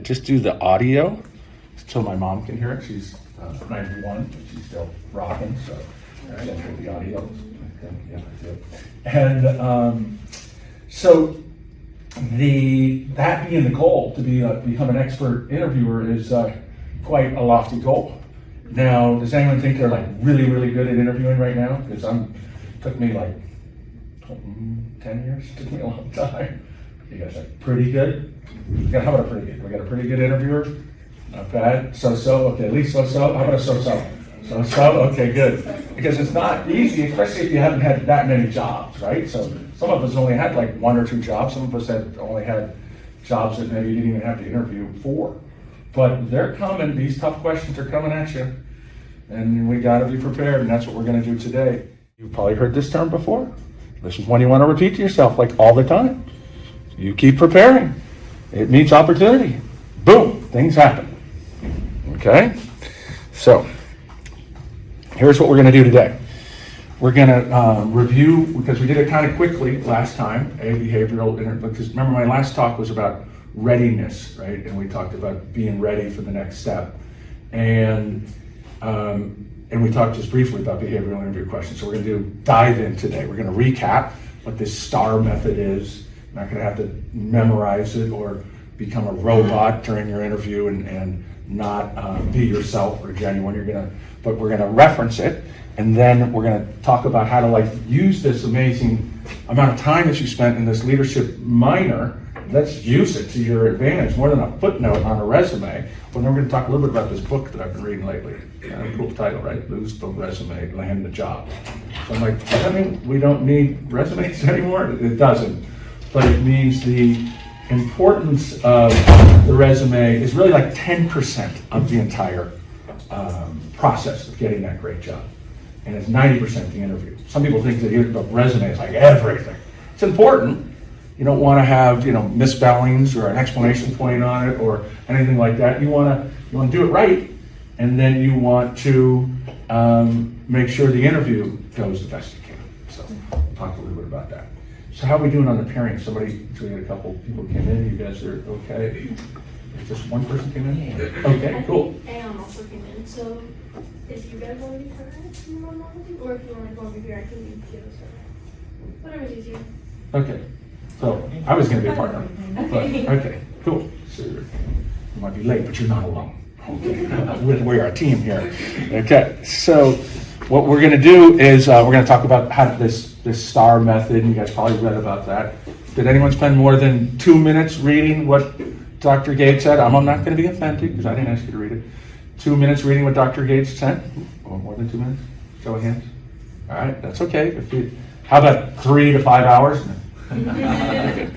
just do the audio so my mom can hear it. She's 91, but she's still rocking, so I gotta hear the audio. Yeah, and so that being the goal, to become an expert interviewer, is quite a lofty goal. Now, does anyone think they're like really, really good at interviewing right now? Because took me like 10 years, took me a long time. You guys are pretty good? How about a pretty good? We got a pretty good interviewer? Not bad. So-so, okay, at least so-so. How about a so-so? So-so, okay, good. Because it's not easy, especially if you haven't had that many jobs, right? So some of us only had like 1 or 2 jobs. Some of us only had jobs that maybe you didn't even have to interview for. But they're coming, these tough questions are coming at you. And we gotta be prepared, and that's what we're gonna do today. You've probably heard this term before. This is one you wanna repeat to yourself like all the time. You keep preparing. It means opportunity. Boom, things happen. Okay? So, here's what we're gonna do today. We're gonna review, because we did it kind of quickly last time, because remember my last talk was about readiness, right? And we talked about being ready for the next step. And we talked just briefly about behavioral interview questions. So we're gonna dive in today. We're gonna recap what this STAR method is. You're not gonna have to memorize it or become a robot during your interview and not be yourself or genuine. But we're gonna reference it, and then we're gonna talk about how to use this amazing amount of time that you spent in this leadership minor. Let's use it to your advantage, more than a footnote on a resume. But then we're gonna talk a little bit about this book that I've been reading lately. Cool title, right? Lose the resume, land the job. So I'm like, does that mean we don't need resumes anymore? It doesn't, but it means the importance of the resume is really like 10% of the entire process of getting that great job. And it's 90% the interview. Some people think that the resume is like everything. It's important. You don't want to have, misspellings or an exclamation point on it or anything like that. You want to do it right, and then you want to make sure the interview goes the best you can. So we'll talk a little bit about that. So how are we doing on the pairing? So we had a couple people came in. You guys are okay? Just one person came in? Okay, cool. And also came in. So if you guys want to be first, you want to do, or if you want to go over here, I can be the other. Whatever's easier. Okay. So I was going to be a partner. But, okay, cool. So you might be late, but you're not alone. Okay. We're a team here. Okay. So what we're going to do is we're going to talk about how this STAR method. You guys probably read about that. Did anyone spend more than 2 minutes reading what Dr. Gates said? I'm not going to be offended because I didn't ask you to read it. 2 minutes reading what Dr. Gates said? Or more than 2 minutes? Show of hands. All right, that's okay. How about 3 to 5 hours? I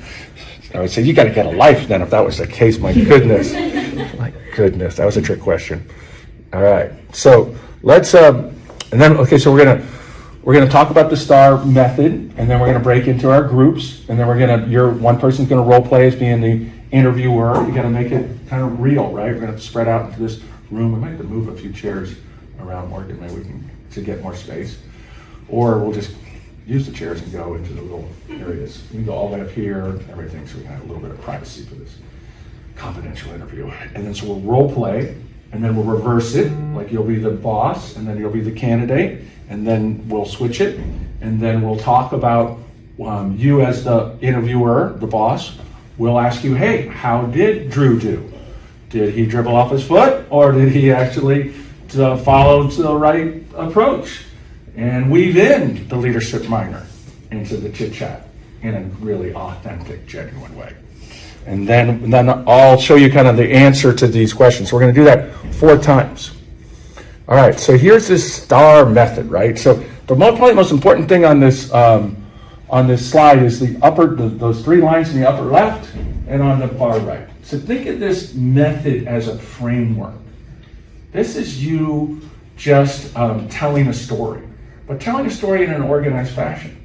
would say you got to get a life then if that was the case. My goodness, that was a trick question. All right, so let's so we're gonna talk about the STAR method, and then we're gonna break into our groups, and then one person's gonna role play as being the interviewer. You got to make it kind of real, right? We're gonna spread out into this room. We might have to move a few chairs around Morgan, maybe we can to get more space, or we'll just use the chairs and go into the little areas. We can go all the way up here, everything, so we can have a little bit of privacy for this confidential interview. And then so we'll role play, and then we'll reverse it, like you'll be the boss, and then you'll be the candidate, and then we'll switch it, and then we'll talk about you as the interviewer, the boss. We'll ask you, hey, how did Drew do? Did he dribble off his foot, or did he actually follow the right approach? And weave in the leadership minor into the chit chat in a really authentic, genuine way. And then I'll show you kind of the answer to these questions. So we're going to do that 4 times. All right, so here's this STAR method, right? So probably the most important thing on this slide is those 3 lines in the upper left and on the far right. So think of this method as a framework. This is you just telling a story. But telling a story in an organized fashion,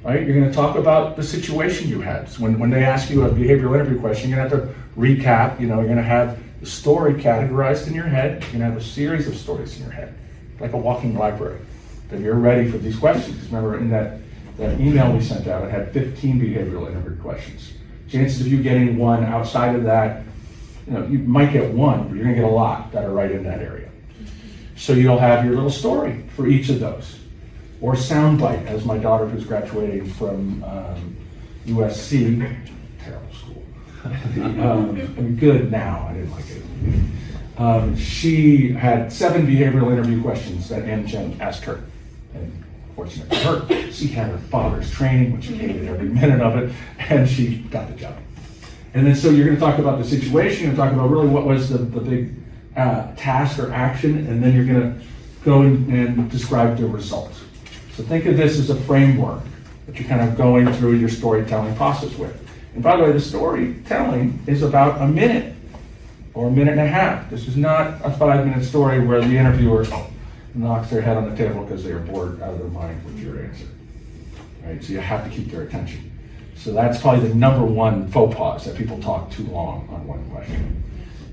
right? You're going to talk about the situation you had. So when they ask you a behavioral interview question, you're going to have to recap. You're going to have the story categorized in your head. You're going to have a series of stories in your head, like a walking library. Then you're ready for these questions. Remember in that email we sent out, it had 15 behavioral interview questions. Chances of you getting one outside of that you might get one, but you're gonna get a lot that are right in that area. So you'll have your little story for each of those. Or soundbite, as my daughter who's graduating from USC, terrible school. Good now, I didn't like it. She had 7 behavioral interview questions that Amgen asked her. And fortunately for her, she had her father's training, which she hated every minute of it, and she got the job. And then so you're going to talk about the situation, and talk about really what was the big task or action, and then you're going to go and describe the result. So think of this as a framework that you're kind of going through your storytelling process with. And by the way, the storytelling is about a minute or a minute and a half. This is not a 5-minute story where the interviewer knocks their head on the table because they are bored out of their mind with your answer. Right? So you have to keep their attention. So that's probably the number one faux pas, that people talk too long on one question.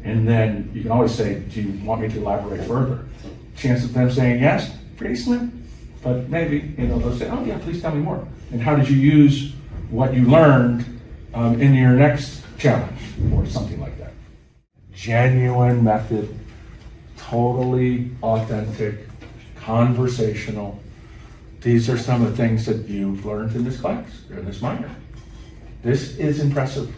And then you can always say, do you want me to elaborate further? Chance of them saying yes, pretty slim. But maybe, they'll say, oh yeah, please tell me more. And how did you use what you learned in your next challenge or something like that? Genuine method, totally authentic, conversational. These are some of the things that you've learned in this class, or in this minor. This is impressive.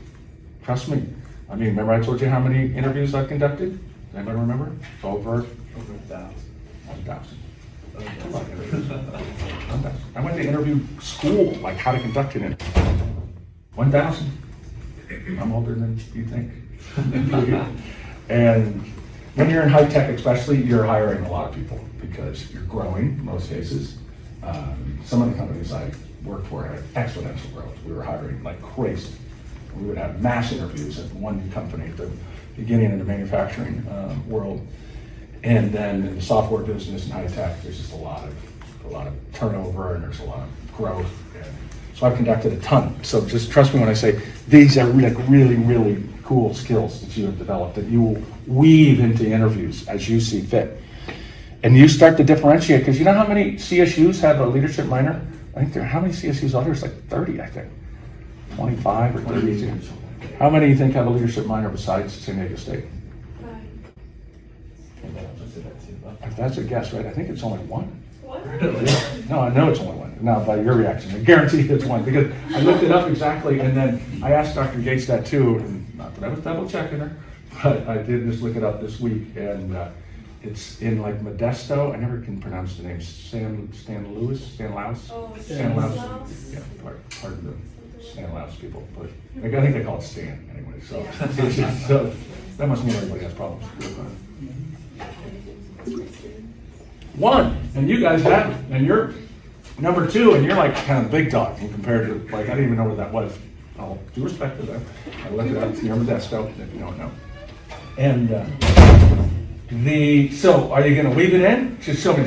Trust me. I mean, remember I told you how many interviews I've conducted? Does anybody remember? Over 1,000. 1,000. I went to interview school, like how to conduct an interview. 1,000. I'm older than you think. And when you're in high tech especially, you're hiring a lot of people because you're growing in most cases. Some of the companies I worked for had exponential growth. We were hiring like crazy. We would have mass interviews at one company at the beginning of the manufacturing world. And then in the software business and high tech, there's just a lot of turnover, and there's a lot of growth. And so I've conducted a ton. So just trust me when I say these are like really, really cool skills that you have developed that you will weave into interviews as you see fit. And you start to differentiate, because you know how many CSUs have a leadership minor? I think how many CSUs are there? It's like 30, I think. 25 or 32. How many do you think have a leadership minor besides San Diego State? If that's a guess, right? I think it's only one. What? No, I know it's only one. Now, by your reaction, I guarantee it's one, because I looked it up exactly, and then I asked Dr. Gates that too, and not that I was double checking her, but I did just look it up this week, and it's in like Modesto. I never can pronounce the name. Stan Laus. Oh, Stan Laus. Laus. Yeah, pardon the Stan Laus people, but I think they call it Stan anyway. So, so that must mean everybody has problems. One, and you guys have it, and you're number 2, and you're like kind of the big dog compared to, like, I didn't even know what that was. I'll due respect to them. I looked it up. You're Modesto, if you don't know. And so are you going to weave it in? Just show me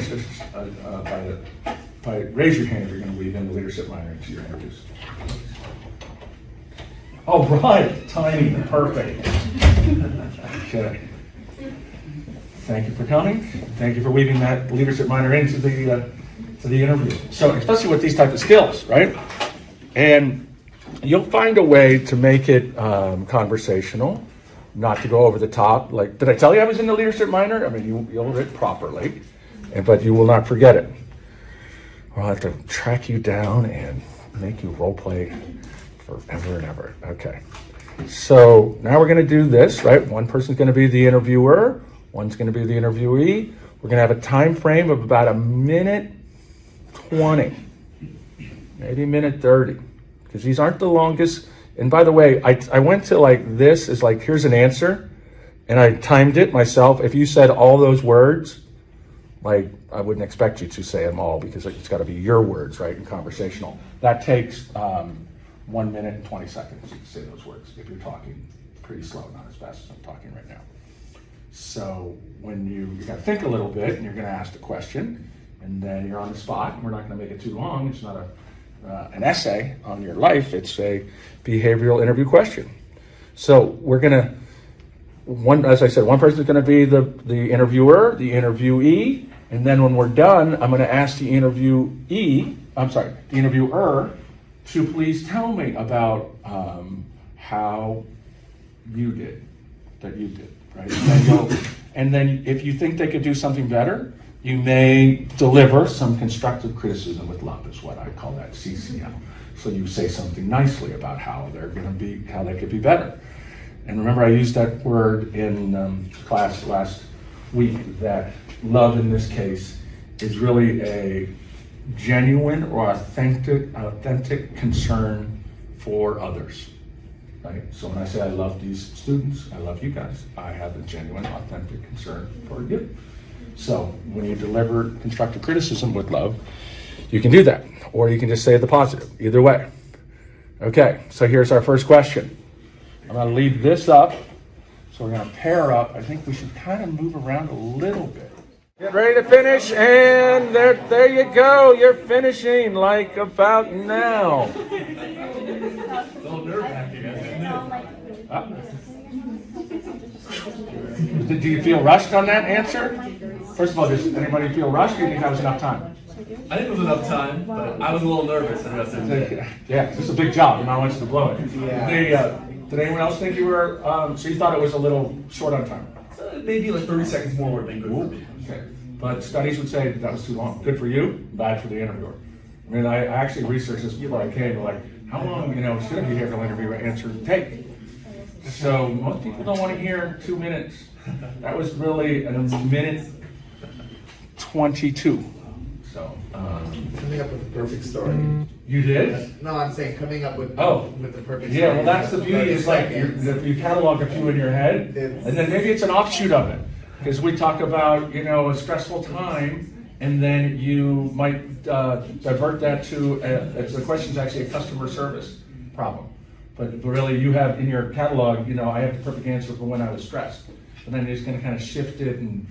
raise your hand if you're going to weave in the leadership minor into your interviews. Oh, right, tiny, perfect. Okay. Thank you for coming. Thank you for weaving that leadership minor into the interview. So, especially with these types of skills, right? And you'll find a way to make it conversational, not to go over the top. Like, did I tell you I was in the leadership minor? I mean, you'll read it properly, but you will not forget it. I'll have to track you down and make you role play forever and ever. Okay. So now we're going to do this, right? One person's going to be the interviewer. One's going to be the interviewee. We're going to have a time frame of about a minute 20, maybe minute 30, because these aren't the longest. And by the way, I went to like this is like, here's an answer, and I timed it myself. If you said all those words, like I wouldn't expect you to say them all, because it's got to be your words, right, and conversational. That takes 1 minute and 20 seconds to say those words if you're talking pretty slow, not as fast as I'm talking right now. So when you got to think a little bit, and you're going to ask the question, and then you're on the spot, and we're not going to make it too long. It's not an essay on your life. It's a behavioral interview question. So we're going to, as I said, one person is going to be the interviewer, the interviewee, and then when we're done, I'm going to ask the interviewer to please tell me about how you did. that you did, right? And then if you think they could do something better, you may deliver some constructive criticism with love, is what I call that, CCM. So you say something nicely about how they could be better. And remember, I used that word in class last week, that love in this case is really a genuine or authentic concern for others, right? So when I say I love these students, I love you guys, I have a genuine, authentic concern for you. So when you deliver constructive criticism with love, you can do that, or you can just say the positive, either way. Okay, so here's our first question. I'm gonna leave this up, so we're gonna pair up. I think we should kind of move around a little bit. Get ready to finish, and there you go. You're finishing like about now. Do you feel rushed on that answer? First of all, does anybody feel rushed, or do you think that was enough time? I think it was enough time, but I was a little nervous. Yeah, this is a big job, and I want you to blow it. Did anyone else think you were, so you thought it was a little short on time? Maybe like 30 seconds more would have been good for me. Okay, but studies would say that was too long. Good for you, bad for the interviewer. I mean, I actually researched this before I came, like, how long, should a behavioral interview answer take? So most people don't want to hear 2 minutes. That was really a minute 22. So, coming up with the perfect story. you did? No, I'm saying coming up with the perfect story. Yeah, well, that's the beauty, is like, you catalog a few in your head, and then maybe it's an offshoot of it. Because we talk about, a stressful time, and then you might divert that to, the question's actually a customer service problem. But really, you have in your catalog, I have the perfect answer for when I was stressed. And then you're just gonna kind of shift it, and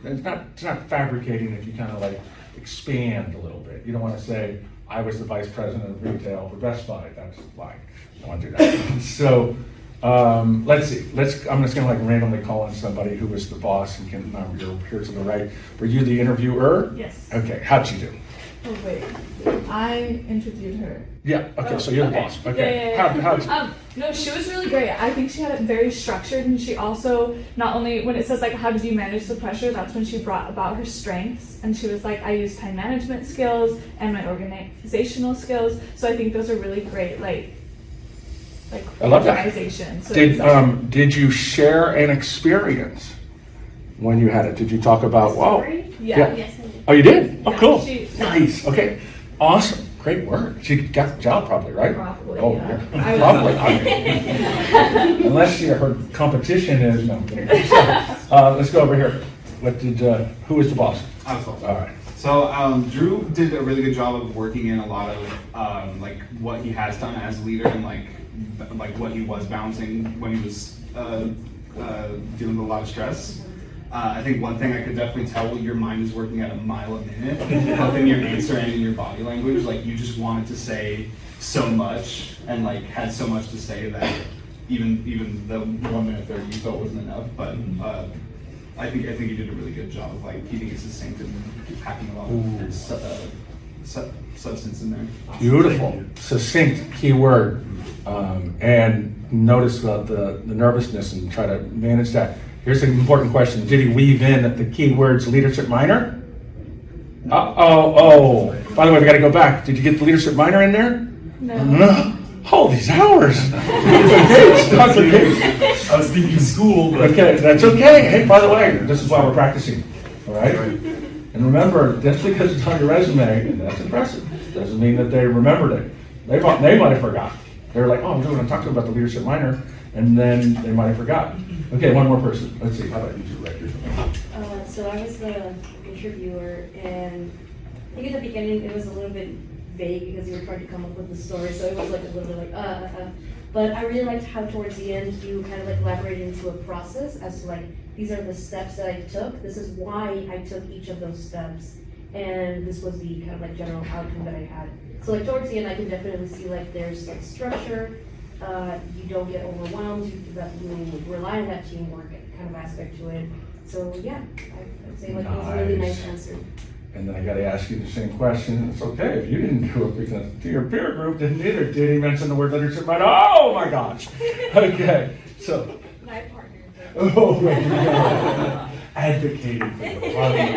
it's not fabricating if you kind of like expand a little bit. You don't want to say, I was the vice president of retail for Best Buy. That's why I don't want to do that. So let's see. I'm just going to like randomly call in somebody who was the boss and you're here to the right. Were you the interviewer? Yes. Okay. How'd you do? Oh wait, I interviewed her. Yeah. Okay. So you're the boss. Okay. Yeah. How'd you? No, she was really great. I think she had it very structured, and she also, not only when it says like how did you manage the pressure, that's when she brought about her strengths, and she was like, I use time management skills and my organizational skills. So I think those are really great, like I love that. organization. So Did you share an experience when you had it? Did you talk about Yeah. Yes, I did. Oh, you did? Oh, Yeah, cool. she- Nice. Okay. Awesome. Great work. She got the job probably, right? Probably, Oh, yeah. yeah. Probably. Unless her competition is, no. I'm kidding. So, let's go over here. Who was the boss? I was boss. All right. So Drew did a really good job of working in a lot of like what he has done as a leader, and like what he was balancing when he was dealing with a lot of stress. I think one thing I could definitely tell, your mind is working at a mile a minute, both in your answer and in your body language. Like you just wanted to say so much, and like had so much to say that even the 1 minute 30 you felt wasn't enough. But I think you did a really good job of like keeping it succinct and packing a lot of substance in there. Beautiful. Succinct, key word. And notice the nervousness and try to manage that. Here's an important question. Did he weave in the key words leadership minor? Oh. By the way, we got to go back. Did you get the leadership minor in there? No. All these hours. I was thinking school, but Okay, that's okay. Hey, by the way, this is why we're practicing. All right? And remember, just because it's on your resume, that's impressive. Doesn't mean that they remembered it. They might have forgot. They were like, oh, we're going to talk to them about the leadership minor, and then they might have forgotten. Okay, one more person. Let's see. How about you two right here? So I was the interviewer, and I think at the beginning it was a little bit vague because you were trying to come up with the story, so it was like a little bit like But I really liked how towards the end you kind of like elaborated into a process as to like, these are the steps that I took, this is why I took each of those steps, and this was the kind of like general outcome that I had. So like towards the end I can definitely see like there's like structure, you don't get overwhelmed, you rely on that teamwork kind of aspect to it. So yeah, I'd say like it was a really nice answer. And then I got to ask you the same question. It's okay if you didn't do it because your peer group didn't either. Did he mention the word leadership minor? Oh my gosh. Okay, so. My partner did. Oh, advocating for the money.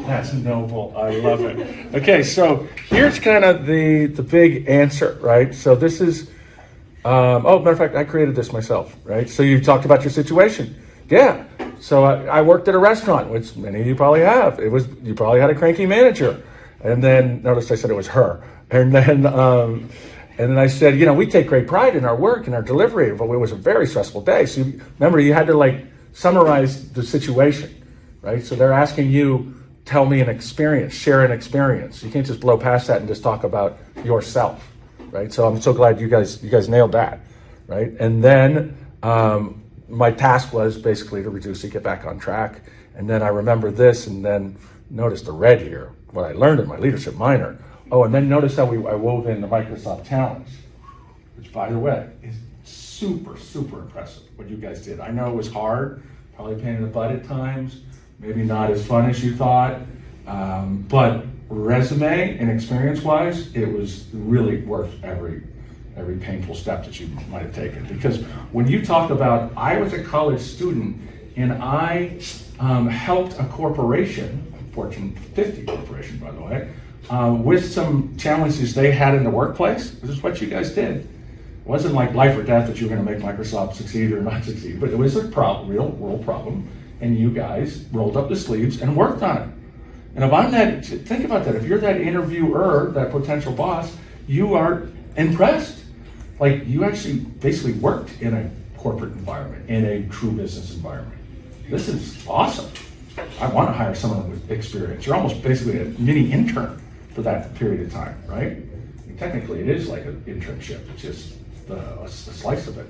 That's noble. I love it. Okay, so here's kind of the big answer, right? So this is, matter of fact, I created this myself, right? So you talked about your situation. Yeah. So I worked at a restaurant, which many of you probably have. You probably had a cranky manager. And then, notice I said it was her. And then I said, we take great pride in our work and our delivery, but it was a very stressful day. So remember, you had to summarize the situation, right? So they're asking you, tell me an experience, share an experience. You can't just blow past that and just talk about yourself, right? So I'm so glad you guys nailed that, right? And then my task was basically to reduce it, get back on track. And then I remember this, and then notice the red here, what I learned in my leadership minor. Oh, and then notice how I wove in the Microsoft Challenge, which, by the way, is super, super impressive what you guys did. I know it was hard, probably a pain in the butt at times, maybe not as fun as you thought, but resume and experience-wise, it was really worth every painful step that you might have taken. Because when you talk about, I was a college student and I helped a corporation, Fortune 50 corporation, by the way, with some challenges they had in the workplace. This is what you guys did. It wasn't like life or death that you were going to make Microsoft succeed or not succeed, but it was a real world problem, and you guys rolled up the sleeves and worked on it. And if I'm that, think about that. If you're that interviewer, that potential boss, you are impressed. Like, you actually basically worked in a corporate environment, in a true business environment. This is awesome. I want to hire someone with experience. You're almost basically a mini intern for that period of time, right? And technically, it is like an internship. It's just a slice of it.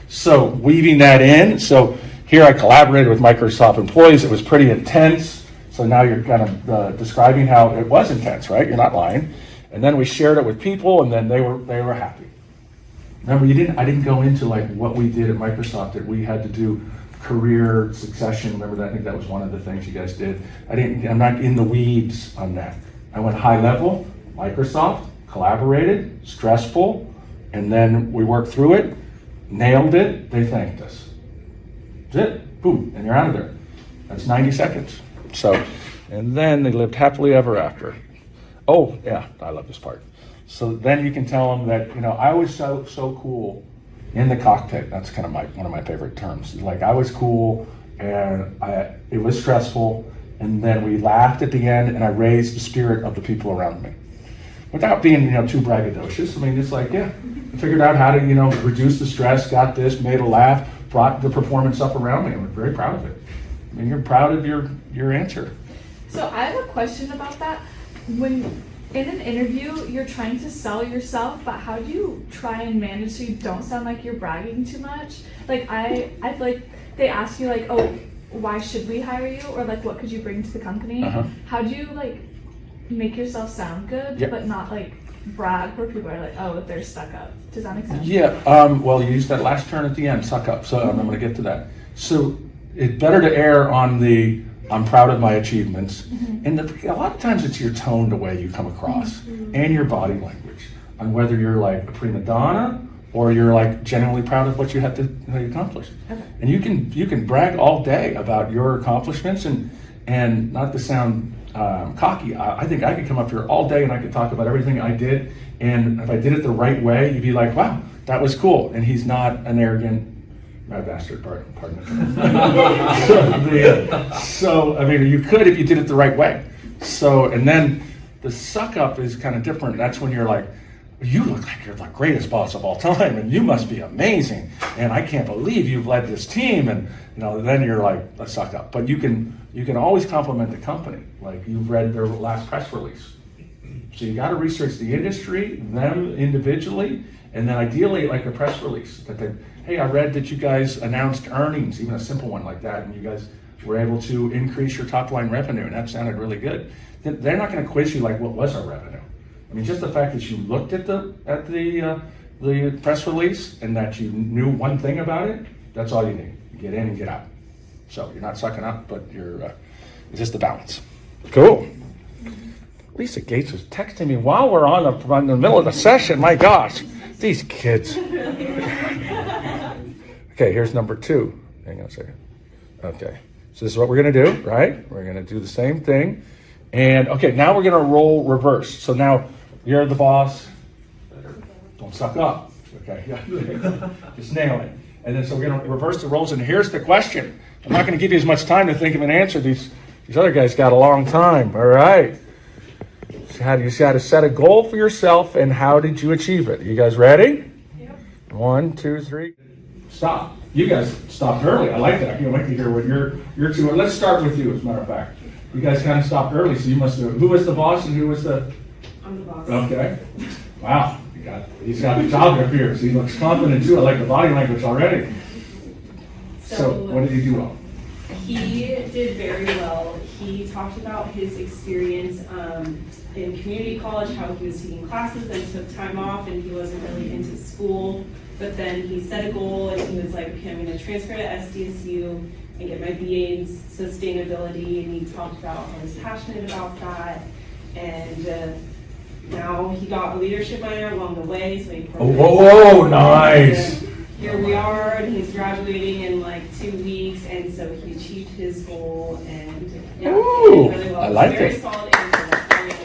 So weaving that in. So here I collaborated with Microsoft employees. It was pretty intense. So now you're kind of describing how it was intense, right? You're not lying. And then we shared it with people, and then they were happy. Remember, I didn't go into what we did at Microsoft, that we had to do career succession. Remember that? I think that was one of the things you guys did. I'm not in the weeds on that. I went high level, Microsoft, collaborated, stressful, and then we worked through it, nailed it, they thanked us. That's it, boom, and you're out of there. That's 90 seconds. So, and then they lived happily ever after. Oh, yeah, I love this part. So then you can tell them that, I was so cool in the cockpit. That's kind of one of my favorite terms. I was cool, and it was stressful, and then we laughed at the end, and I raised the spirit of the people around me. Without being, too braggadocious. I mean, it's I figured out how to, reduce the stress, got this, made a laugh, brought the performance up around me. I'm very proud of it. I mean, you're proud of your answer. So I have a question about that. When in an interview, you're trying to sell yourself, but how do you try and manage so you don't sound like you're bragging too much? I feel like they ask you why should we hire you? Or what could you bring to the company? Uh-huh. How do you make yourself sound good, Yep. but not brag where people are oh, they're stuck up? Does that make sense? Yeah, well, you used that last turn at the end, suck up, so I'm going to get to that. So it's better to err on the I'm proud of my achievements. Mm-hmm. And a lot of times it's your tone, the way you come across, mm-hmm. and your body language, on whether you're a prima donna or you're genuinely proud of what you have to accomplish. Okay. And you can brag all day about your accomplishments, and not to sound cocky, I think I could come up here all day and I could talk about everything I did, and if I did it the right way, you'd be like, wow, that was cool. And he's not an arrogant mad bastard, pardon me. So, I mean, you could if you did it the right way. So, and then the suck up is kind of different. That's when you're you look like you're the greatest boss of all time, and you must be amazing, and I can't believe you've led this team, and then you're a suck up. But you can always compliment the company. You've read their last press release. So you got to research the industry, them individually, and then ideally a press release that hey, I read that you guys announced earnings, even a simple one like that, and you guys were able to increase your top line revenue, and that sounded really good. They're not going to quiz you what was our revenue. I mean, just the fact that you looked at the press release and that you knew one thing about it, that's all you need. You get in and get out. So you're not sucking up, but it's just the balance. Cool. Lisa Gates was texting me while we're in the middle of the session. My gosh, these kids. Okay, here's number 2. Hang on a second. Okay, so this is what we're gonna do, right? We're gonna do the same thing. And okay, now we're gonna roll reverse. So now you're the boss. Don't suck up, okay? Just nail it. And then so we're gonna reverse the roles, and here's the question. I'm not gonna give you as much time to think of an answer. These other guys got a long time, all right? You had to set a goal for yourself, and how did you achieve it? You guys ready? Yep. 1, 2, 3. Stop. You guys stopped early. I like that. I can't wait to hear what your two are. Let's start with you, as a matter of fact. You guys kind of stopped early, so you must have. Who was the boss and who was the? I'm the boss. Okay. Wow. He's got the job up here, so he looks confident too. I like the body language already. So what did he do well? He did very well. He talked about his experience in community college, how he was taking classes, then took time off, and he wasn't really into school. But then he set a goal, and he was like, okay, I'm going to transfer to SDSU and get my BA in sustainability. And he talked about how he's passionate about that. And now he got a leadership minor along the way. So he whoa, nice. Here we are, and he's graduating in like 2 weeks, and so he achieved his goal, and yeah, Ooh, he did really well. I like Very it. solid answer.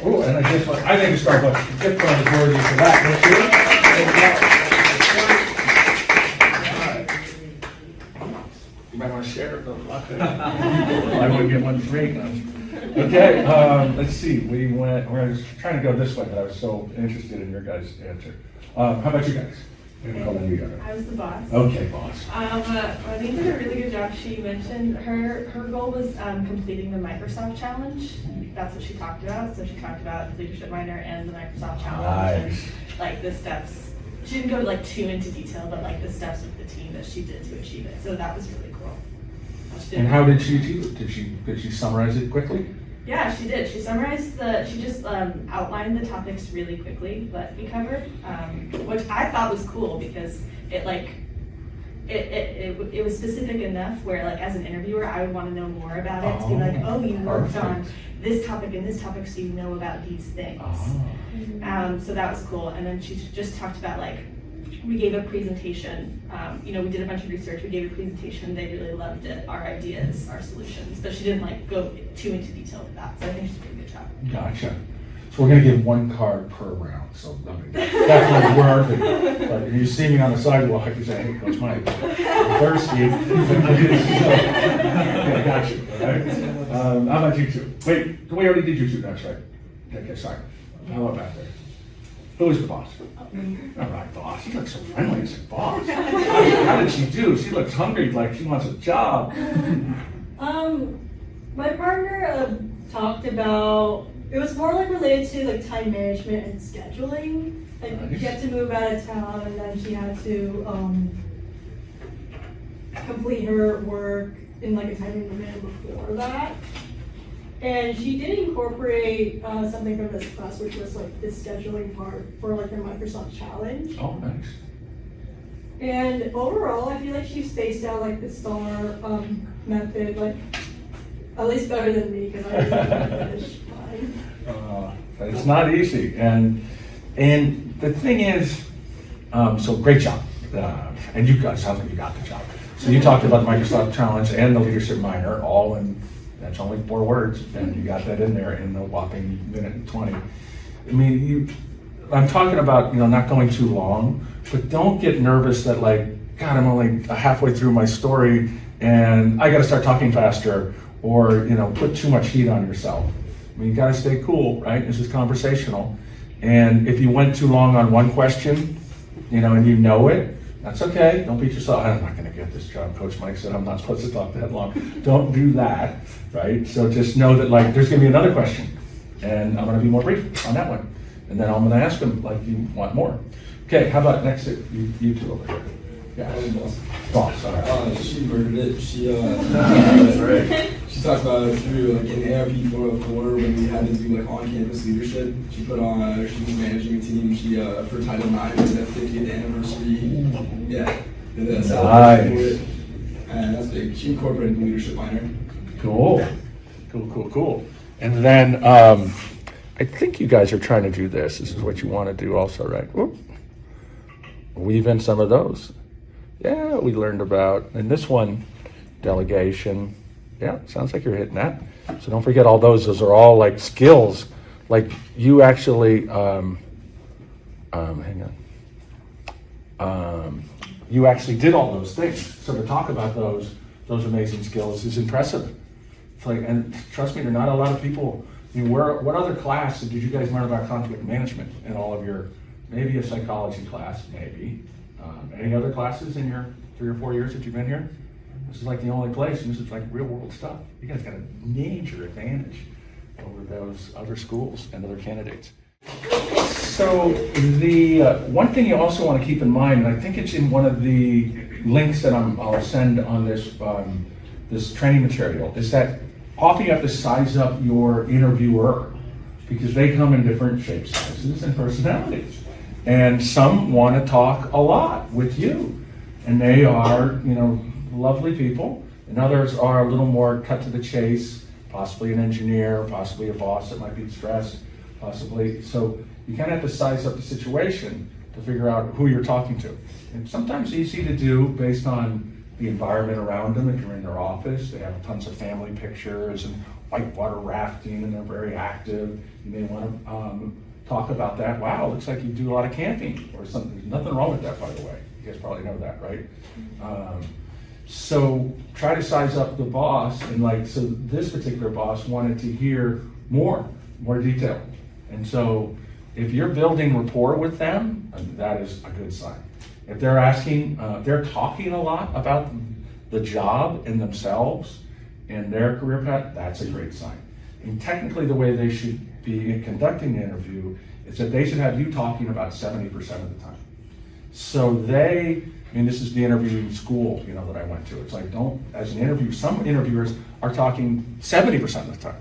Oh, and I think the Starbucks tip on the board for that, don't you? You might want to share the luck. I wouldn't get one free. Okay, let's see. I was trying to go this way, but I was so interested in your guys' answer. How about you guys? I was the boss. Okay, boss. I think did a really good job. She mentioned her goal was completing the Microsoft Challenge. That's what she talked about. So she talked about the leadership minor and the Microsoft Challenge. Nice. And, like the steps. She didn't go like too into detail, but like the steps with the team that she did to achieve it. So that was really cool. And how did she achieve it? Did she summarize it quickly? Yeah, she did. She summarized she just outlined the topics really quickly that we covered, which I thought was cool because it was specific enough where like as an interviewer, I would want to know more about it to be like, oh, you worked on this topic and this topic, so you know about these things. So that was cool. And then she just talked about like, we gave a presentation, we did a bunch of research, we gave a presentation, they really loved it, our ideas, our solutions, but she didn't like go too into detail with that, so I think she did a good job. Gotcha. So we're gonna give 1 card per round, so I mean, definitely worth it. But if you see me on the sidewalk, you say, hey, Coach Mike, I'm thirsty. Okay, I got you, all right? How about you two? Wait, we already did you two, that's right. Okay, sorry. How about back there? Who is the boss? All right, boss. She looks so friendly as a boss. How did she do? She looks hungry, like she wants a job. My partner talked about, it was more like related to like time management and scheduling. Like she had to move out of town, and then she had to complete her work in like a timely manner before that. And she did incorporate something from this class, which was like the scheduling part for like the Microsoft Challenge. Oh, nice. And overall, I feel like she spaced out like the STAR method, like at least better than me because I didn't finish mine. But it's not easy, and the thing is, so great job, and you guys sounds like you got the job. So you talked about the Microsoft Challenge and the leadership minor, all in. That's only 4 words, and you got that in there in a whopping minute and 20. I mean, I'm talking about, not going too long, but don't get nervous that like, God, I'm only halfway through my story and I got to start talking faster, or, put too much heat on yourself. I mean, you got to stay cool, right? This is conversational. And if you went too long on one question, and you know it, that's okay. Don't beat yourself. I'm not going to get this job. Coach Mike said I'm not supposed to talk that long. Don't do that, right? So just know that like there's going to be another question, and I'm going to be more brief on that one, and then I'm going to ask them like you want more. Okay, how about next you two over here? Yeah, boss. All right. She murdered it. She that's right. She talked about it through like in ARP 404 when we had to do like on-campus leadership. She put on. She was managing a team. She for Title IX was that 50th anniversary. Yeah, did that celebration for it, and that's big. She incorporated the leadership minor. Cool. And then I think you guys are trying to do this. This is what you want to do also, right? Whoop. Weave in some of those. Yeah, we learned about, and this one, delegation. Yeah, sounds like you're hitting that. So don't forget all those. Those are all like skills. Like you actually, hang on. You actually did all those things. So to talk about those amazing skills is impressive. It's like, and trust me, there are not a lot of people. I mean, what other class did you guys learn about conflict management in all of your, maybe a psychology class, maybe. Any other classes in your 3 or 4 years that you've been here? This is like the only place, and this is like real world stuff. You guys got a major advantage over those other schools and other candidates. So the one thing you also want to keep in mind, and I think it's in one of the links that I'll send on this this training material, is that often you have to size up your interviewer because they come in different shapes, sizes, and personalities. And some want to talk a lot with you, and they are, lovely people, and others are a little more cut to the chase, possibly an engineer, possibly a boss that might be stressed, possibly. So you kind of have to size up the situation to figure out who you're talking to. And sometimes easy to do based on the environment around them. If you're in their office, they have tons of family pictures and whitewater rafting, and they're very active. You may want to talk about that. Wow, looks like you do a lot of camping or something. There's nothing wrong with that, by the way. You guys probably know that, right? So try to size up the boss, and so this particular boss wanted to hear more detail. And so if you're building rapport with them, that is a good sign. If they're asking, they're talking a lot about the job and themselves and their career path, that's a great sign. And technically the way they should be conducting the interview is that they should have you talking about 70% of the time. So this is the interviewing school, that I went to. It's like, as an interviewer, some interviewers are talking 70% of the time.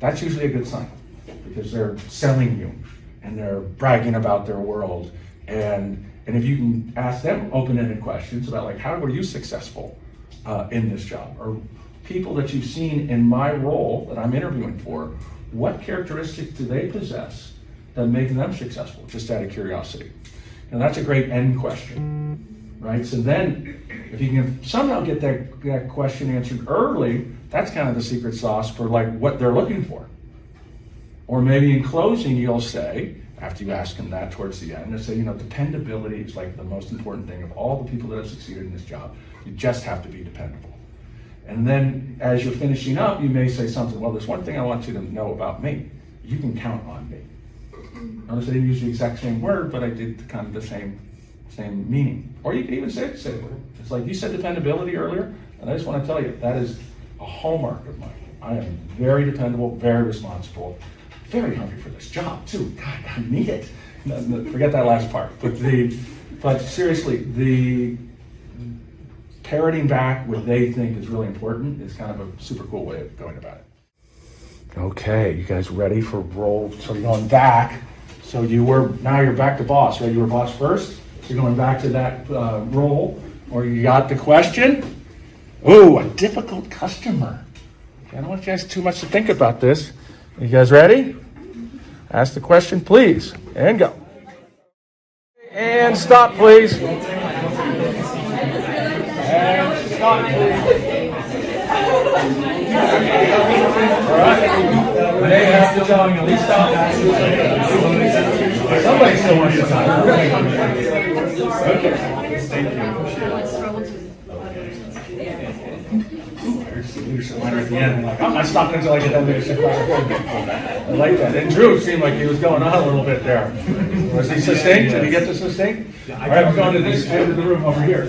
That's usually a good sign because they're selling you and they're bragging about their world. And if you can ask them open-ended questions about how were you successful in this job? Or people that you've seen in my role that I'm interviewing for, what characteristics do they possess that make them successful, just out of curiosity? And that's a great end question, right? So then, if you can somehow get that question answered early, that's kind of the secret sauce for what they're looking for. Or maybe in closing, you'll say, after you ask them that towards the end, you'll say, dependability is the most important thing of all the people that have succeeded in this job. You just have to be dependable. And then as you're finishing up, you may say something, well, there's one thing I want you to know about me. You can count on me. Notice I didn't use the exact same word, but I did kind of the same meaning. Or you can even say the same word. It's like you said dependability earlier, and I just want to tell you, that is a hallmark of mine. I am very dependable, very responsible, very hungry for this job too. God, I need it. Forget that last part. But seriously, the parroting back what they think is really important is kind of a super cool way of going about it. Okay, you guys ready for roll? So you're going back. So now you're back to boss, right? You were boss first. So you're going back to that role, or you got the question. Ooh, a difficult customer. I don't want you guys too much to think about this. You guys ready? Ask the question, please, and go. And stop, please. And stop, please. All right. They have to tell you at least stop. Somebody still wants to talk. Okay. Thank you. Leadership line at the end. I'm not stopping until I get that leadership line. I like that. And Drew seemed like he was going on a little bit there. Was he succinct? Did he get the succinct? All right, we're going to this end of the room over here.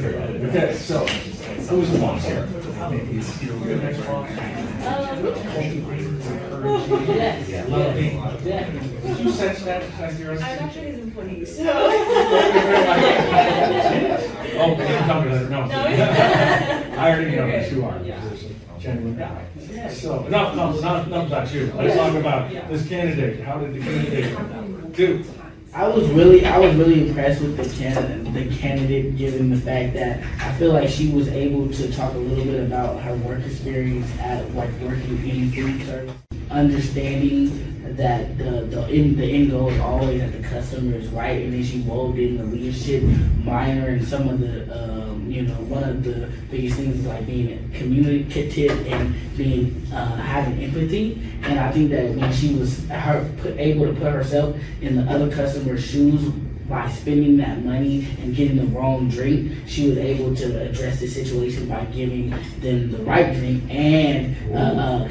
Okay, so who's the boss here? Did you sense that as you're I'm actually his employee, so. Oh, tell me that. No. I already know that you are. Genuine guy. So, enough about you. Let's talk about this candidate. How did the candidate do? I was really impressed with the candidate, given the fact that I feel like she was able to talk a little bit about her work experience at working in food service, understanding that the end goal is always that the customer is right, and then she wove in the leadership minor and some of the one of the biggest things is like being communicative and being having empathy. And I think that when she was able to put herself in the other customer's shoes by spending that money and getting the wrong drink, she was able to address the situation by giving them the right drink and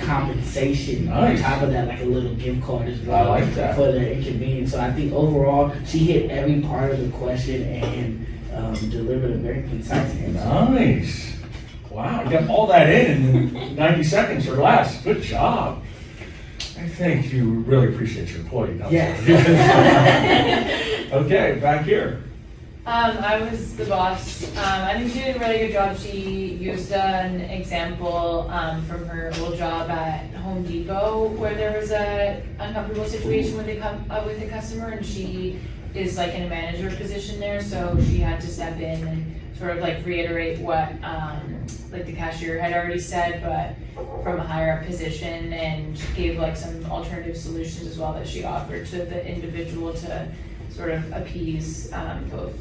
compensation on top of that, like a little gift card as well. I like that. For their inconvenience. So I think overall she hit every part of the question and delivered a very concise answer. Nice. Wow, you got all that in 90 seconds or less. Good job. I think you really appreciate your employee. Yes. Okay, back here. I was the boss. I think she did a really good job. She used an example from her old job at Home Depot where there was a uncomfortable situation with a customer, and she is like in a manager position there, so she had to step in and sort of like reiterate what like the cashier had already said, but from a higher up position, and gave like some alternative solutions as well that she offered to the individual to sort of appease both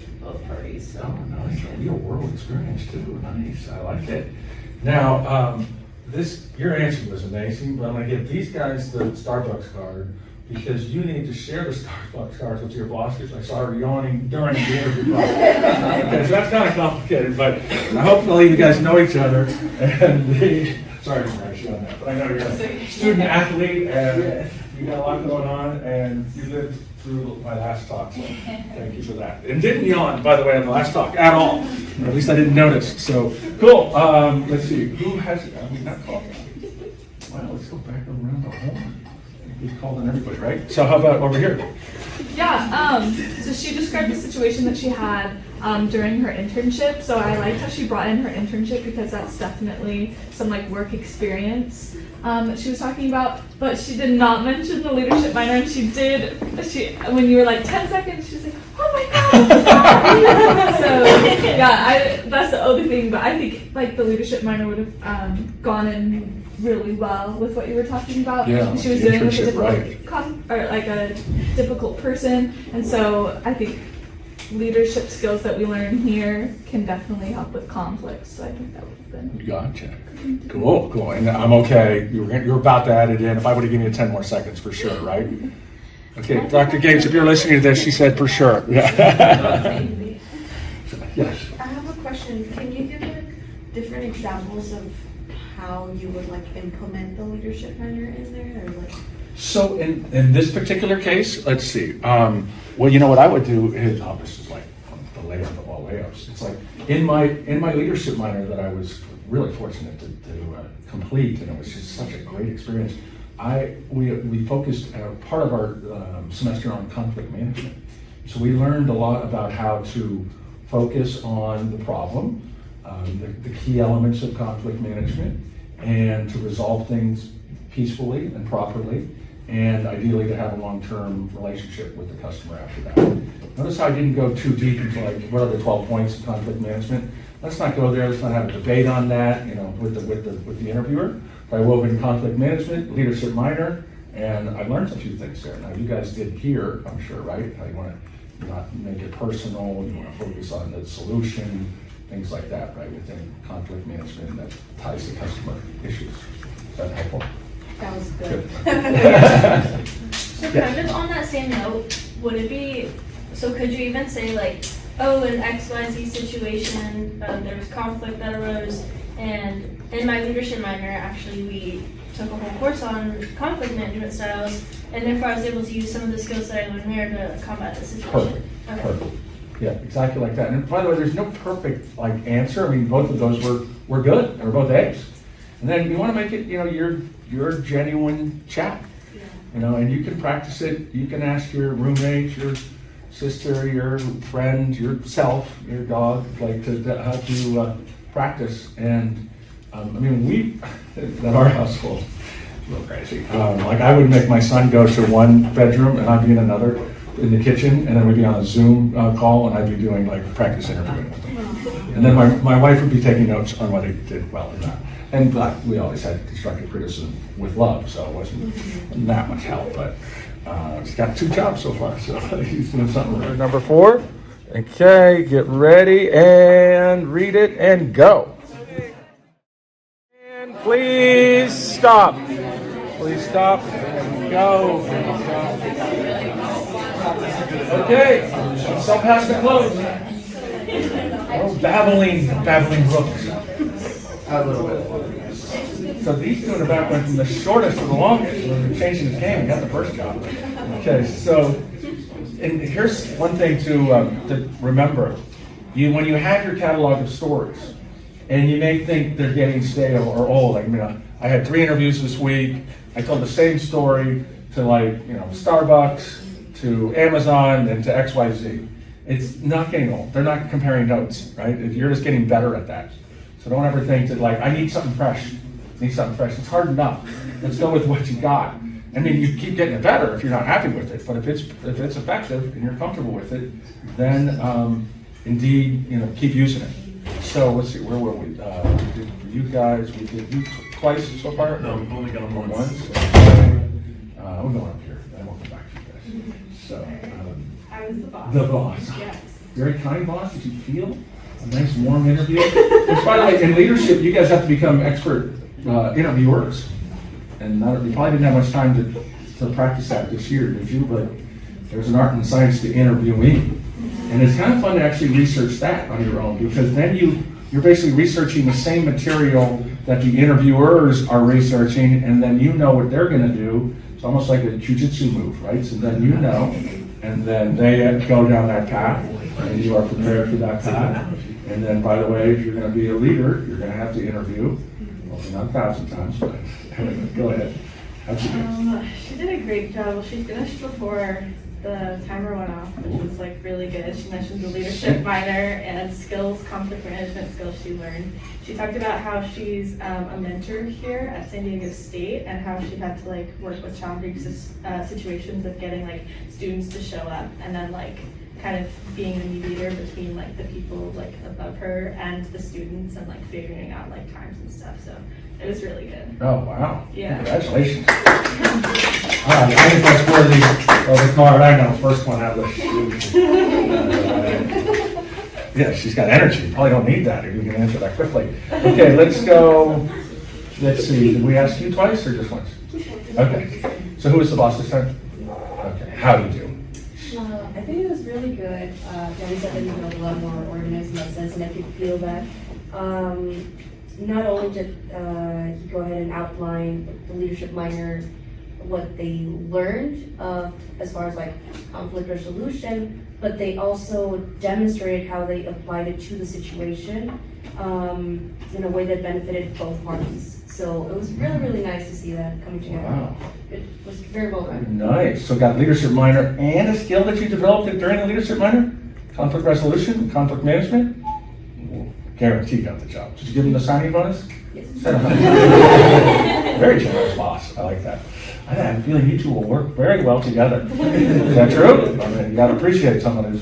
parties. So. Oh, nice. Real world experience too. Nice. I like it. Now, your answer was amazing, but I'm going to give these guys the Starbucks card because you need to share the Starbucks cards with your boss, because I saw her yawning during the interview process. Okay, so that's kind of complicated, but hopefully you guys know each other. And sorry to scratch you on that, but I know you're a student athlete and you got a lot going on, and you lived through my last talk, so thank you for that. And didn't yawn, by the way, on the last talk at all. Or at least I didn't notice. So cool. Let's see. Who has it? I mean, not called. Wow, let's go back around the horn. We've called on everybody, right? So how about over here? Yeah, so she described the situation that she had during her internship. So I liked how she brought in her internship because that's definitely some like work experience that she was talking about. But she did not mention the leadership minor, and when you were like 10 seconds, she was like, oh my God. So yeah, that's the only thing, but I think like the leadership minor would have gone in really well with what you were talking about. Yeah, she was doing with a difficult person, and so I think leadership skills that we learn here can definitely help with conflicts. So I think that would have been. Gotcha. Cool. And I'm okay. You're about to add it in. If I would have given you 10 more seconds, for sure, right? Okay, Dr. Gates, if you're listening to this, she said for sure. Yeah. Yes. I have a question. Can you give like different examples of how you would like implement the leadership minor in there, or like? So in this particular case, let's see. Well, you know what I would do is, this is like the layup of all layups. It's like in my leadership minor that I was really fortunate to complete, and it was just such a great experience. We focused part of our semester on conflict management. So we learned a lot about how to focus on the problem, the key elements of conflict management, and to resolve things peacefully and properly, and ideally to have a long-term relationship with the customer after that. Notice how I didn't go too deep into like what are the 12 points of conflict management. Let's not go there. Let's not have a debate on that, with the interviewer. But I wove in conflict management, leadership minor, and I learned a few things there. Now you guys did here, I'm sure, right? How you want to not make it personal. You want to focus on the solution, things like that, right? Within conflict management that ties to customer issues. Is that helpful? That was good. So Yes. kind of on that same note, would it be, so could you even say like, oh, in XYZ situation, there was conflict that arose, and in my leadership minor, actually, we took a whole course on conflict management styles, and therefore I was able to use some of the skills that I learned there to combat the situation. Perfect. Yeah, exactly like that. And by the way, there's no perfect answer. I mean, both of those were good. They were both A's. And then you want to make it, your genuine chat. And you can practice it. You can ask your roommate, your sister, your friend, yourself, your dog, how to practice. And we at our household, a little crazy. I would make my son go to one bedroom and I'd be in another in the kitchen, and then we'd be on a Zoom call, and I'd be doing practice interviewing with them. And then my wife would be taking notes on what he did well or not. And we always had constructive criticism with love, so it wasn't that much help. But he's got 2 jobs so far, so he's doing something right. Number 4, Okay, get ready and read it and go. And please stop. Please stop and go. Okay, so pass the close. Oh, babbling brooks. A little bit. So these two in the back went from the shortest to the longest. When they're changing the game, got the first job. Okay, so and here's one thing to remember. When you have your catalog of stories, and you may think they're getting stale or old. Like, I had 3 interviews this week. I told the same story to Starbucks, to Amazon, and to XYZ. It's not getting old. They're not comparing notes, right? You're just getting better at that. So don't ever think that I need something fresh. It's hard enough. Let's go with what you got. I mean, you keep getting it better if you're not happy with it. But if it's effective and you're comfortable with it, then indeed, keep using it. So let's see, where were we? For you guys, we did you twice so far? No, we've only got them once. We're going up here. Then we'll come back to you guys. So, I was the boss. The boss. Yes. Very kind boss. Did you feel a nice warm interview? Which, by the way, in leadership, you guys have to become expert interviewers. And you probably didn't have much time to practice that this year, did you? But there's an art and science to interviewing. And it's kind of fun to actually research that on your own, because then you're basically researching the same material that the interviewers are researching, and then you know what they're going to do. It's almost like a jujitsu move, right? So then you know, and then they go down that path, and you are prepared for that path. And then, by the way, if you're going to be a leader, you're going to have to interview. Well, not 1,000 times, but go ahead. How'd you do? She did a great job. She finished before the timer went off, which was really good. She mentioned the leadership minor and skills, conflict management skills she learned. She talked about how she's a mentor here at San Diego State and how she had to work with challenging situations of getting students to show up, and then kind of being the mediator between the people above her and the students, and figuring out times and stuff. So it was really good. Oh, wow. Yeah. Congratulations. I think that's worthy of the card. I know, first one out of the chute. Yeah, she's got energy. Probably don't need that if you can answer that quickly. Okay, let's go. Let's see. Did we ask you twice or just once? Okay. So who was the boss this time? Okay. How do you do? I think it was really good. Danny said that you felt a lot more organized in that sense, and I could feel that. Not only did he go ahead and outline the leadership minor, what they learned as far as conflict resolution, but they also demonstrated how they applied it to the situation in a way that benefited both parties. So it was really, really nice to see that coming together. Wow. It was very well done. Nice. So got leadership minor and a skill that you developed during the leadership minor? Conflict resolution, conflict management? Guarantee got the job. Did you give him the signing bonus? Yes. Very generous boss. I like that. I have a feeling you two will work very well together. Is that true? I mean, you got to appreciate someone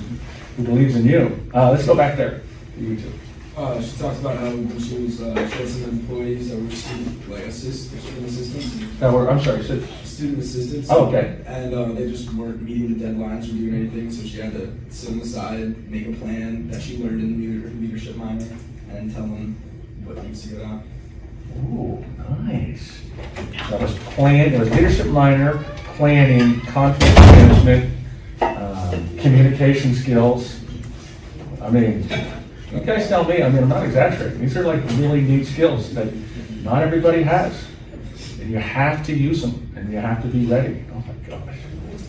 who believes in you. Let's go back there. You two. She talked about how when she had some employees that were student assistants. That were, I'm sorry, student assistants. Oh, okay. And they just weren't meeting the deadlines or doing anything, so she had to sit on the side, make a plan that she learned in the leadership minor, and tell them what needs to go down. Ooh, nice. That was it was leadership minor, planning, conflict management, communication skills. I mean, you guys tell me, I'm not exaggerating. These are really neat skills that not everybody has. And you have to use them, and you have to be ready. Oh my gosh.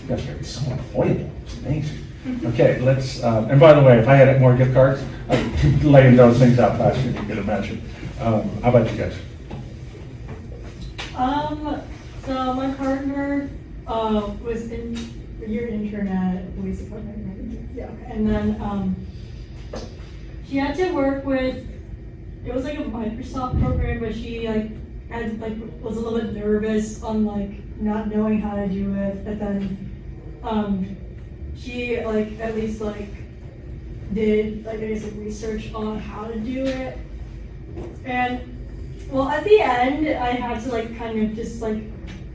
You guys are going to be so employable. It's amazing. Okay, let's, and by the way, if I had more gift cards, I'd lay those things out faster than you could imagine. How about you guys? So my partner was in your internet. Yeah, okay. And then she had to work with. It was a Microsoft program, but she was a little bit nervous on not knowing how to do it. But then she at least did I guess research on how to do it. And well, at the end, I had to kind of just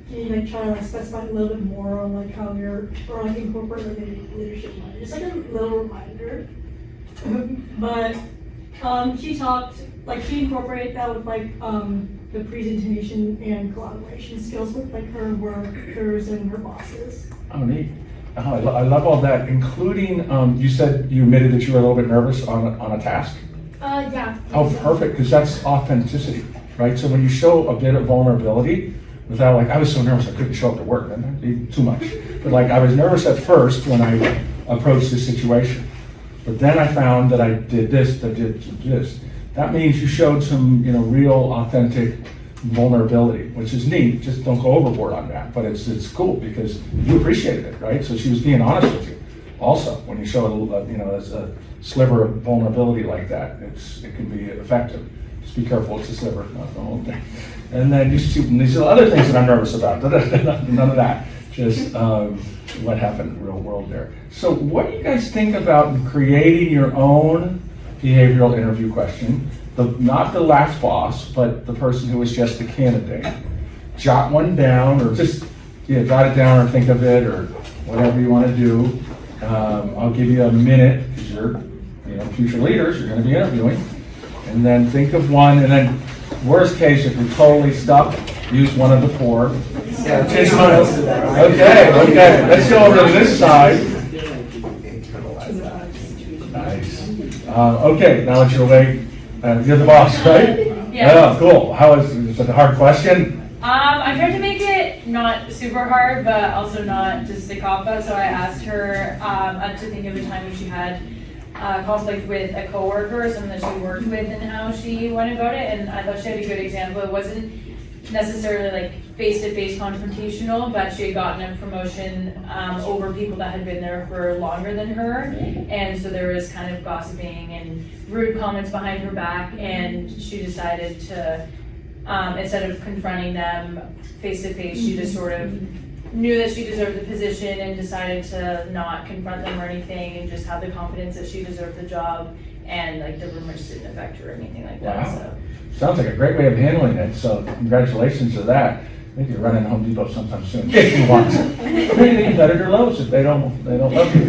can you like try to like specify a little bit more on like how you're, or like incorporate like a leadership minor? Just like a little reminder. But she talked, like she incorporated that with like the presentation and collaboration skills with like her workers and her bosses. Oh, neat. Oh, I love all that, including, you said you admitted that you were a little bit nervous on a task? Yeah. Oh, perfect, because that's authenticity, right? So when you show a bit of vulnerability, without like, I was so nervous I couldn't show up to work, and that'd be too much. But like, I was nervous at first when I approached this situation. But then I found that I did this, that did this. That means you showed some, real authentic vulnerability, which is neat. Just don't go overboard on that. But it's cool because you appreciated it, right? So she was being honest with you. Also, when you show a sliver of vulnerability like that, it can be effective. Just be careful, it's a sliver, not the whole thing. And then these are other things that I'm nervous about. None of that. Just what happened in the real world there. So what do you guys think about creating your own behavioral interview question? Not the last boss, but the person who was just a candidate. Jot one down, or just jot it down, or think of it, or whatever you want to do. I'll give you a minute, because you're future leaders, you're going to be interviewing. And then think of one, and then worst case, if you're totally stuck, use one of the four. Yeah, okay, let's go over to this side. Nice. Okay, now that you're awake, you're the boss, right? Yeah. Oh, cool. Is it a hard question? I tried to make it not super hard, but also not just a cop-out. So I asked her to think of a time when she had conflict with a coworker or someone that she worked with and how she went about it. And I thought she had a good example. It wasn't necessarily like face-to-face confrontational, but she had gotten a promotion over people that had been there for longer than her. And so there was kind of gossiping and rude comments behind her back, and she decided to, instead of confronting them face-to-face, she just sort of knew that she deserved the position and decided to not confront them or anything, and just have the confidence that she deserved the job, and like the rumors didn't affect her or anything like that. Wow. So. Sounds like a great way of handling it, so congratulations to that. Maybe you'll run into Home Depot sometime soon, if you want to. Maybe they can editor Lowe's if they don't love you.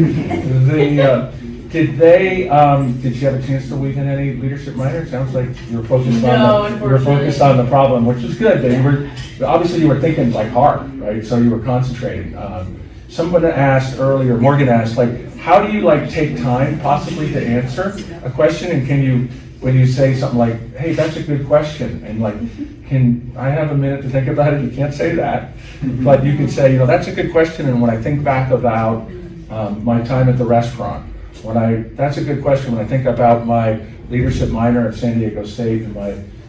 Did she have a chance to weave in any leadership minor? It sounds like you were focused on the problem, which is good. But obviously you were thinking like hard, right? So you were concentrating. Someone asked earlier, Morgan asked, like, how do you like take time possibly to answer a question, and can you, when you say something like, hey, that's a good question, and like, can I have a minute to think about it? You can't say that, but you can say, that's a good question, and when I think back about my time at the restaurant, that's a good question. When I think about my leadership minor at San Diego State and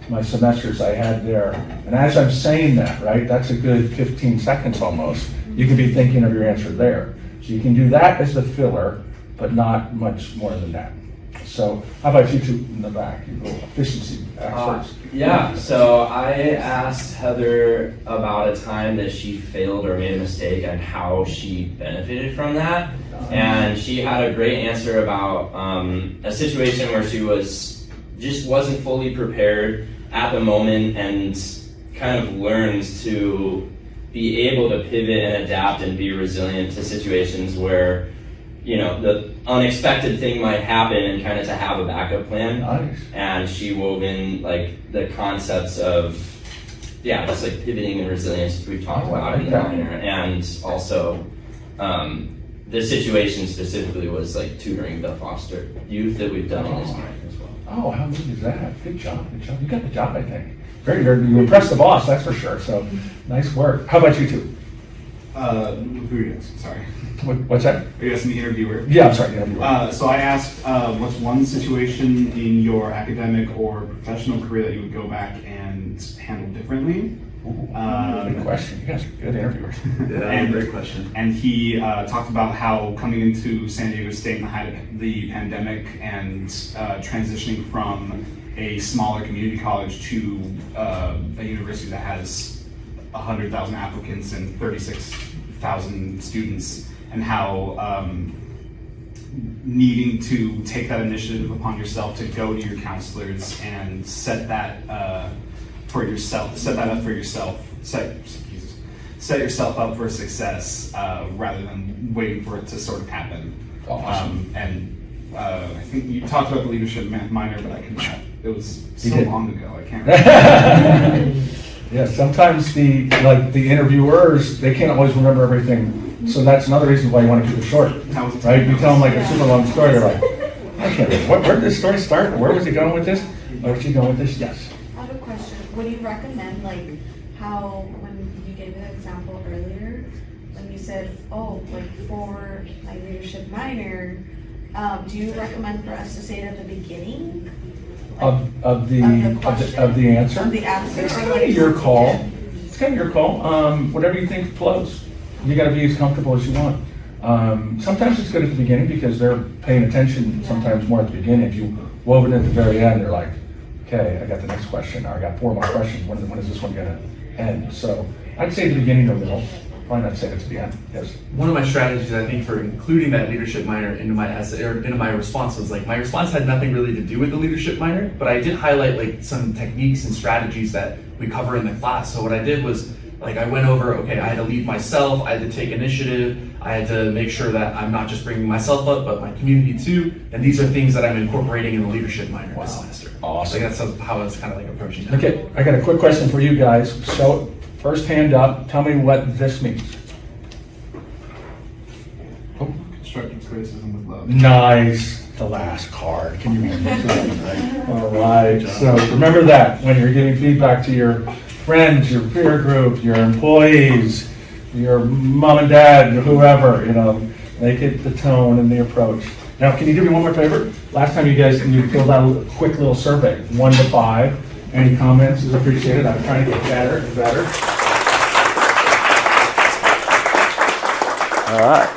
my semesters I had there, and as I'm saying that, right, that's a good 15 seconds almost. You can be thinking of your answer there. So you can do that as the filler, but not much more than that. So how about you two in the back, you little efficiency experts? Yeah, so I asked Heather about a time that she failed or made a mistake and how she benefited from that. And she had a great answer about a situation where she just wasn't fully prepared at the moment, and kind of learned to be able to pivot and adapt and be resilient to situations where the unexpected thing might happen, and kind of to have a backup plan. Nice. And she wove in like the concepts of just like pivoting and resilience we've talked about in the minor, and also the situation specifically was like tutoring the foster youth that we've done in this minor as well. Oh, how neat is that? Good job. You got the job, I think. Very good. You impressed the boss, that's for sure. So nice work. How about you two? Who are you asking? Sorry. What's that? Are you asking the interviewer? Yeah, I'm sorry, the interviewer. So I asked, what's one situation in your academic or professional career that you would go back and handle differently? Good question. You guys are good interviewers. Great question. And he talked about how coming into San Diego State in the height of the pandemic and transitioning from a smaller community college to a university that has 100,000 applicants and 36,000 students, and how needing to take that initiative upon yourself to go to your counselors and set that up for yourself, set set yourself up for success rather than waiting for it to sort of happen. Awesome. I think you talked about the leadership minor, but I cannot. It was so long ago. I can't. Yeah, sometimes the interviewers, they can't always remember everything. So that's another reason why you want to keep it short, right? You tell them like a super long story, they're like, I can't remember. Where did this story start? Where was he going with this? Where was she going with this? Yes. I have a question. Would you recommend like how when you gave an example earlier, when you said, oh, like for my leadership minor, do you recommend for us to say it at the beginning? Of the answer? Of the answer? It's or kind like of your towards the call. end? It's kind of your call. Whatever you think flows. You got to be as comfortable as you want. Sometimes it's good at the beginning because they're paying attention sometimes more at the beginning. If you wove it at the very end, they're like, okay, I got the next question, or I got 4 more questions. When is this one going to end? So I'd say at the beginning or middle. Probably not say it to the end. Yes. One of my strategies, I think, for including that leadership minor into my essay or into my response was like my response had nothing really to do with the leadership minor, but I did highlight like some techniques and strategies that we cover in the class. So what I did was like I went over, okay, I had to lead myself, I had to take initiative, I had to make sure that I'm not just bringing myself up, but my community too. And these are things that I'm incorporating in the leadership minor this semester. Awesome. Like that's how I was kind of like approaching that. Okay, I got a quick question for you guys. So first hand up, tell me what this means. Constructive criticism with love. Nice. The last card. Can you remember that? All right. So remember that when you're giving feedback to your friends, your peer group, your employees, your mom and dad, whoever, make it the tone and the approach. Now, can you do me one more favor? Last time you filled out a quick little survey, 1 to 5. Any comments is appreciated. I'm trying to get better and better. All right.